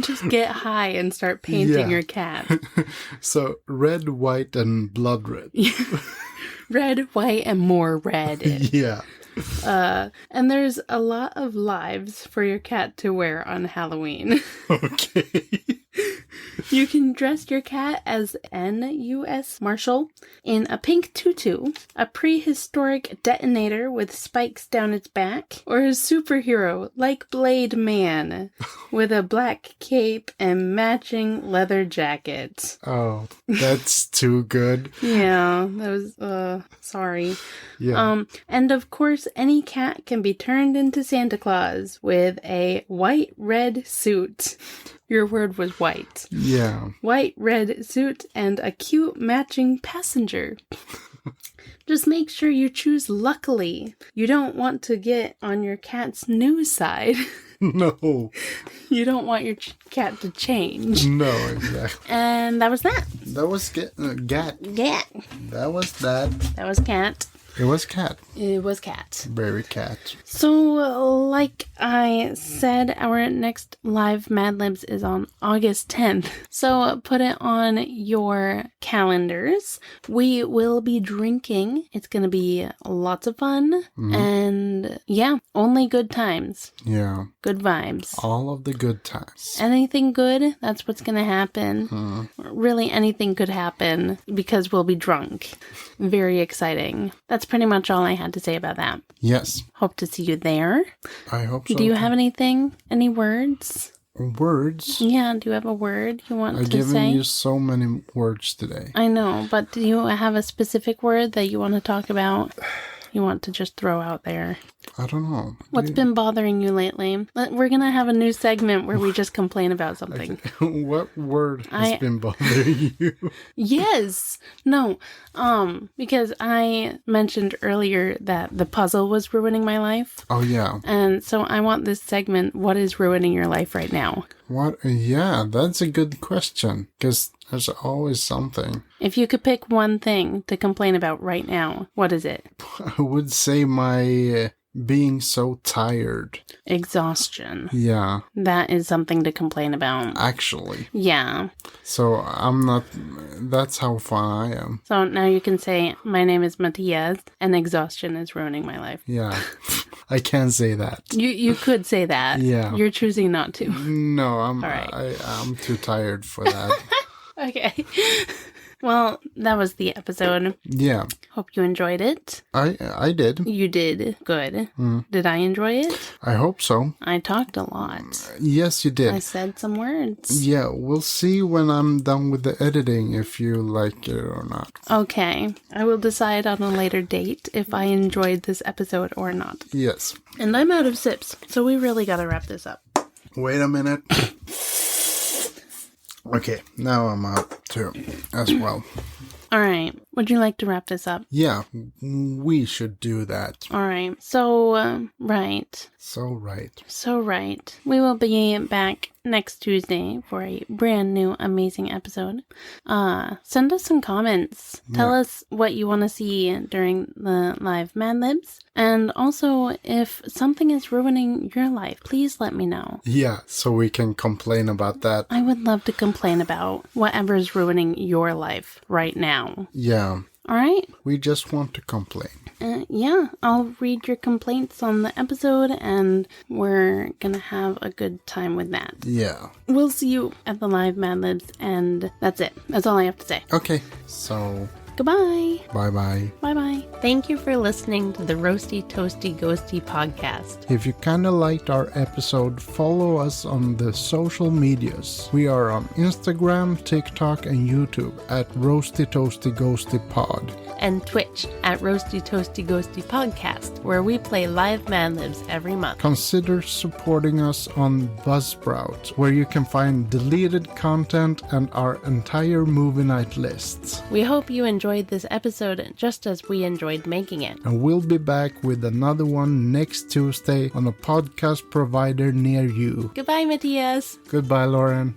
Speaker 2: Just get high and start painting your cat.
Speaker 1: So, red, white, and blood red.
Speaker 2: Red, white, and more red.
Speaker 1: Yeah.
Speaker 2: And there's a lot of lives for your cat to wear on Halloween.
Speaker 1: Okay.
Speaker 2: You can dress your cat as an U.S. Marshal in a pink tutu, a prehistoric detonator with spikes down its back, or a superhero like Blade Man with a black cape and matching leather jacket.
Speaker 1: Oh, that's too good.
Speaker 2: Yeah, that was, sorry.
Speaker 1: Yeah.
Speaker 2: And of course, any cat can be turned into Santa Claus with a white-red suit. Your word was white.
Speaker 1: Yeah.
Speaker 2: White, red suit and a cute matching passenger. Just make sure you choose luckily. You don't want to get on your cat's new side.
Speaker 1: No.
Speaker 2: You don't want your cat to change.
Speaker 1: No, exactly.
Speaker 2: And that was that.
Speaker 1: That was gat.
Speaker 2: Gat.
Speaker 1: That was that.
Speaker 2: That was cat.
Speaker 1: It was cat.
Speaker 2: It was cat.
Speaker 1: Very cat.
Speaker 2: So, like I said, our next live Mad Libs is on August 10th. So, put it on your calendars. We will be drinking. It's going to be lots of fun. And yeah, only good times.
Speaker 1: Yeah.
Speaker 2: Good vibes.
Speaker 1: All of the good times.
Speaker 2: Anything good, that's what's going to happen. Really, anything could happen because we'll be drunk. Very exciting. That's pretty much all I had to say about that.
Speaker 1: Yes.
Speaker 2: Hope to see you there.
Speaker 1: I hope so.
Speaker 2: Do you have anything? Any words?
Speaker 1: Words?
Speaker 2: Yeah, do you have a word you want to say?
Speaker 1: I've given you so many words today.
Speaker 2: I know, but do you have a specific word that you want to talk about? You want to just throw out there?
Speaker 1: I don't know.
Speaker 2: What's been bothering you lately? We're going to have a new segment where we just complain about something.
Speaker 1: What word has been bothering you?
Speaker 2: Yes. No. Because I mentioned earlier that the puzzle was ruining my life.
Speaker 1: Oh, yeah.
Speaker 2: And so I want this segment, what is ruining your life right now?
Speaker 1: What? Yeah, that's a good question. Because there's always something.
Speaker 2: If you could pick one thing to complain about right now, what is it?
Speaker 1: I would say my being so tired.
Speaker 2: Exhaustion.
Speaker 1: Yeah.
Speaker 2: That is something to complain about.
Speaker 1: Actually.
Speaker 2: Yeah.
Speaker 1: So I'm not, that's how fun I am.
Speaker 2: So now you can say, my name is Mattias, and exhaustion is ruining my life.
Speaker 1: Yeah. I can say that.
Speaker 2: You could say that.
Speaker 1: Yeah.
Speaker 2: You're choosing not to.
Speaker 1: No, I'm
Speaker 2: right.
Speaker 1: I'm too tired for that.
Speaker 2: Okay. Well, that was the episode.
Speaker 1: Yeah.
Speaker 2: Hope you enjoyed it.
Speaker 1: I did.
Speaker 2: You did. Good. Did I enjoy it?
Speaker 1: I hope so.
Speaker 2: I talked a lot.
Speaker 1: Yes, you did.
Speaker 2: I said some words.
Speaker 1: Yeah, we'll see when I'm done with the editing if you like it or not.
Speaker 2: Okay. I will decide on a later date if I enjoyed this episode or not.
Speaker 1: Yes.
Speaker 2: And I'm out of sips, so we really gotta wrap this up.
Speaker 1: Wait a minute. Okay, now I'm out too, as well.
Speaker 2: All right. Would you like to wrap this up?
Speaker 1: Yeah, we should do that.
Speaker 2: All right. So, right.
Speaker 1: So right.
Speaker 2: We will be back next Tuesday for a brand new amazing episode. Send us some comments. Tell us what you want to see during the live Mad Libs. And also, if something is ruining your life, please let me know.
Speaker 1: Yeah, so we can complain about that.
Speaker 2: I would love to complain about whatever's ruining your life right now.
Speaker 1: Yeah.
Speaker 2: All right?
Speaker 1: We just want to complain.
Speaker 2: Yeah, I'll read your complaints on the episode, and we're gonna have a good time with that.
Speaker 1: Yeah.
Speaker 2: We'll see you at the live Mad Libs, and that's it. That's all I have to say.
Speaker 1: Okay, so...
Speaker 2: Goodbye.
Speaker 1: Bye-bye.
Speaker 2: Bye-bye. Thank you for listening to the Roasty Toasty Ghosty podcast.
Speaker 1: If you kinda liked our episode, follow us on the social medias. We are on Instagram, TikTok, and YouTube at Roasty Toasty Ghosty Pod.
Speaker 2: And Twitch at Roasty Toasty Ghosty Podcast, where we play live Mad Libs every month.
Speaker 1: Consider supporting us on Buzzsprout, where you can find deleted content and our entire movie night lists.
Speaker 2: We hope you enjoyed this episode just as we enjoyed making it.
Speaker 1: And we'll be back with another one next Tuesday on a podcast provider near you.
Speaker 2: Goodbye, Mattias.
Speaker 1: Goodbye, Lauren.